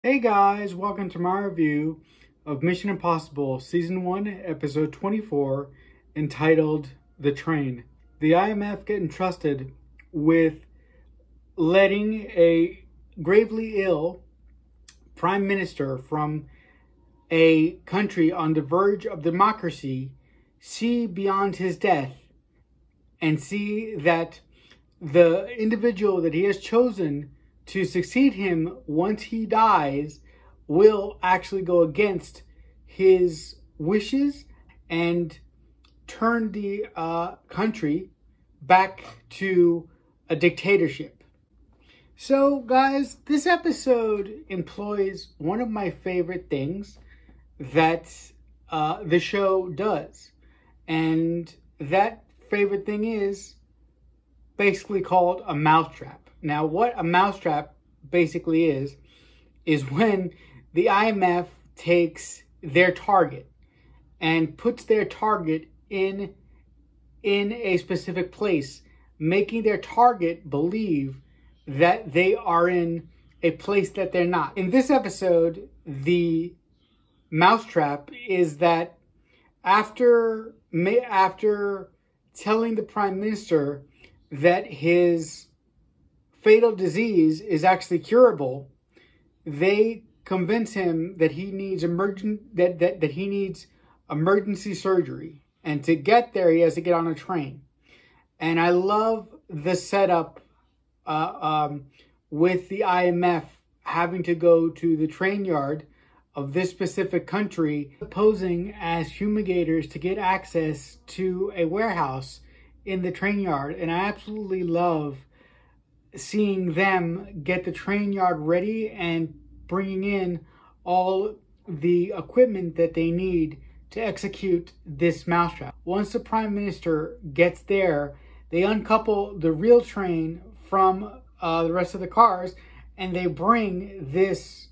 Hey guys, welcome to my review of Mission Impossible Season 1, Episode 24, entitled The Train. The IMF get entrusted with letting a gravely ill prime minister from a country on the verge of democracy see beyond his death and see that the individual that he has chosen to succeed him once he dies will actually go against his wishes and turn the country back to a dictatorship. So guys, this episode employs one of my favorite things that the show does. And that favorite thing is basically called a mousetrap. Now, what a mousetrap basically is when the IMF takes their target and puts their target in a specific place, making their target believe that they are in a place that they're not. In this episode, the mousetrap is that after telling the Prime Minister that his fatal disease is actually curable, they convince him that he needs emergency surgery, and to get there he has to get on a train. And I love the setup with the IMF having to go to the train yard of this specific country, posing as fumigators to get access to a warehouse in the train yard. And I absolutely love seeing them get the train yard ready and bringing in all the equipment that they need to execute this mousetrap. Once the Prime Minister gets there, they uncouple the real train from the rest of the cars, and they bring this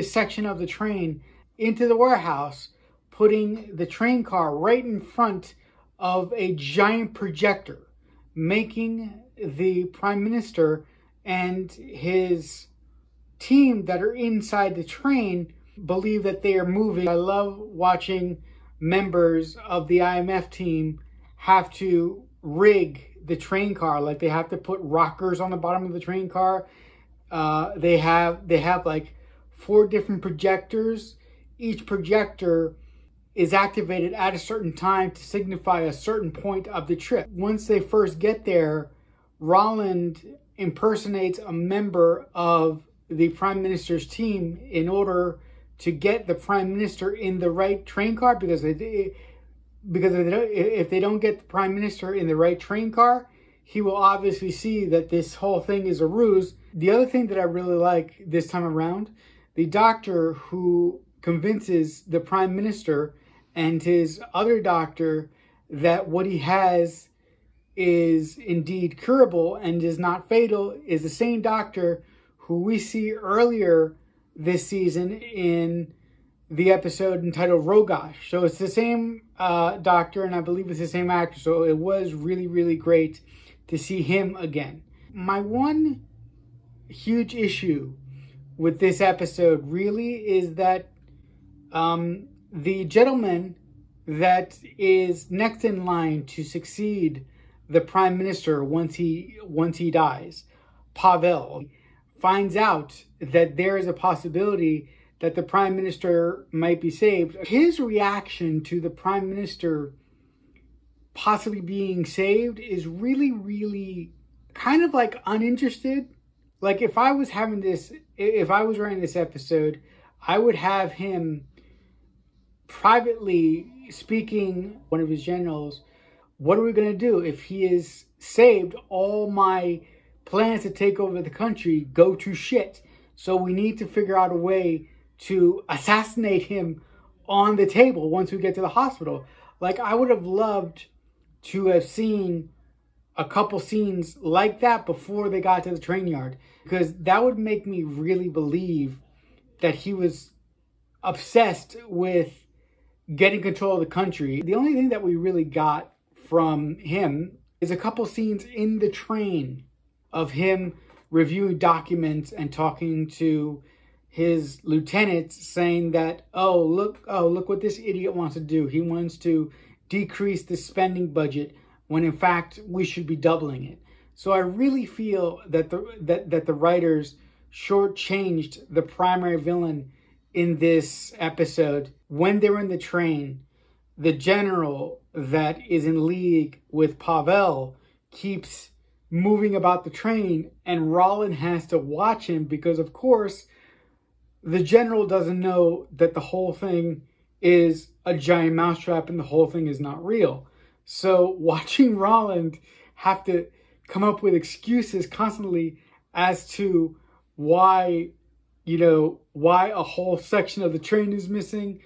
section of the train into the warehouse, putting the train car right in front of a giant projector, making the Prime Minister and his team that are inside the train believe that they are moving. I love watching members of the IMF team have to rig the train car. Like, they have to put rockers on the bottom of the train car. They have like 4 different projectors. Each projector is activated at a certain time to signify a certain point of the trip. Once they first get there, Roland impersonates a member of the Prime Minister's team in order to get the Prime Minister in the right train car, because if they don't get the Prime Minister in the right train car, he will obviously see that this whole thing is a ruse. The other thing that I really like this time around, the doctor who convinces the Prime Minister and his other doctor that what he has is indeed curable and is not fatal, is the same doctor who we see earlier this season in the episode entitled Rogosh. So it's the same doctor, and I believe it's the same actor. So it was really, really great to see him again. My one huge issue with this episode really is that the gentleman that is next in line to succeed the Prime Minister once he dies, Pavel, finds out that there is a possibility that the Prime Minister might be saved. His reaction to the Prime Minister possibly being saved is really, really kind of like uninterested. Like, if I was writing this episode, I would have him privately speaking one of his generals, what are we going to do if he is saved? All my plans to take over the country go to shit. So we need to figure out a way to assassinate him on the table once we get to the hospital. Like, I would have loved to have seen a couple scenes like that before they got to the train yard, because that would make me really believe that he was obsessed with getting control of the country. The only thing that we really got from him is a couple scenes in the train of him reviewing documents and talking to his lieutenants saying that, oh look what this idiot wants to do. He wants to decrease the spending budget when in fact we should be doubling it. So I really feel that the writers shortchanged the primary villain in this episode. When they're in the train, the general that is in league with Pavel keeps moving about the train, and Roland has to watch him because, of course, the general doesn't know that the whole thing is a giant mousetrap and the whole thing is not real. So watching Roland have to come up with excuses constantly as to why a whole section of the train is missing.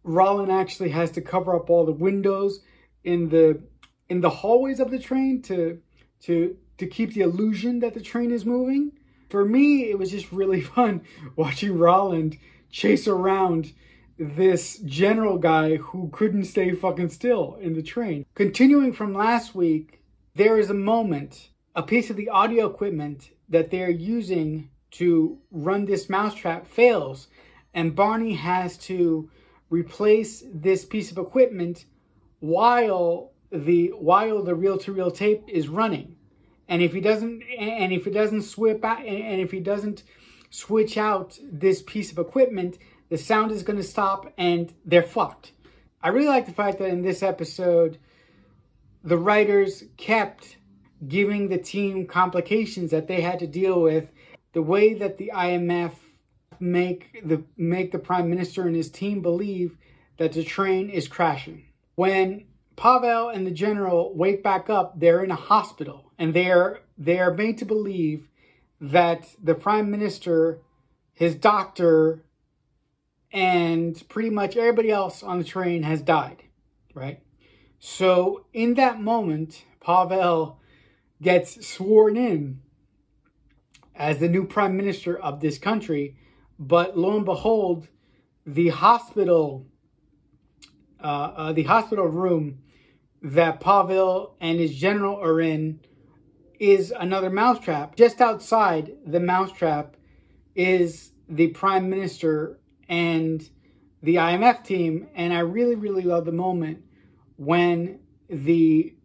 Roland actually has to cover up all the windows in the hallways of the train to keep the illusion that the train is moving. For me, it was just really fun watching Roland chase around this general guy who couldn't stay fucking still in the train. Continuing from last week, there is a moment, a piece of the audio equipment that they're using to run this mousetrap fails, and Barney has to replace this piece of equipment while the reel-to-reel tape is running. And if he doesn't switch out this piece of equipment, the sound is going to stop and they're fucked. I really like the fact that in this episode, the writers kept giving the team complications that they had to deal with. The way that the IMF make the Prime Minister and his team believe that the train is crashing. When Pavel and the general wake back up, they're in a hospital, and they are made to believe that the Prime Minister, his doctor, and pretty much everybody else on the train has died, right? So in that moment, Pavel gets sworn in as the new Prime Minister of this country, but lo and behold, the hospital room that Pavel and his general are in is another mousetrap. Just outside the mousetrap is the Prime Minister and the IMF team, and I really, really love the moment when the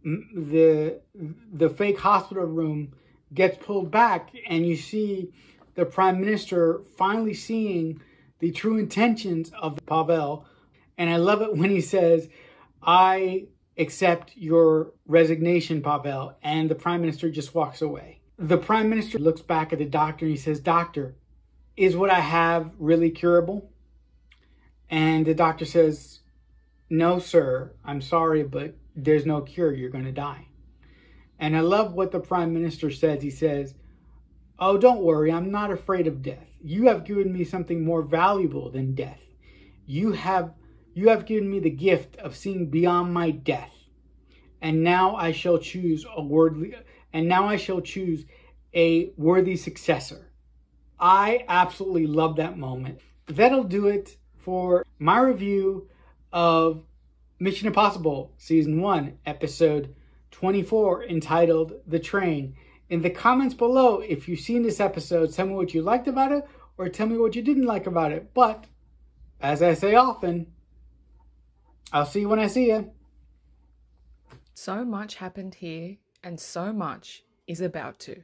fake hospital room gets pulled back and you see the Prime Minister finally seeing the true intentions of Pavel. And I love it when he says, "I accept your resignation, Pavel," and the Prime Minister just walks away. The Prime Minister looks back at the doctor and he says, "Doctor, is what I have really curable?" And the doctor says, "No, sir, I'm sorry, but there's no cure. You're going to die." And I love what the Prime Minister says. He says, "Oh, don't worry. I'm not afraid of death. You have given me something more valuable than death. You have given me the gift of seeing beyond my death. And now I shall choose a worthy successor." I absolutely love that moment. That'll do it for my review of Mission Impossible Season 1, Episode 24, entitled The Train. In the comments below, if you've seen this episode, tell me what you liked about it or tell me what you didn't like about it. But, as I say often, I'll see you when I see you. So much happened here, and so much is about to.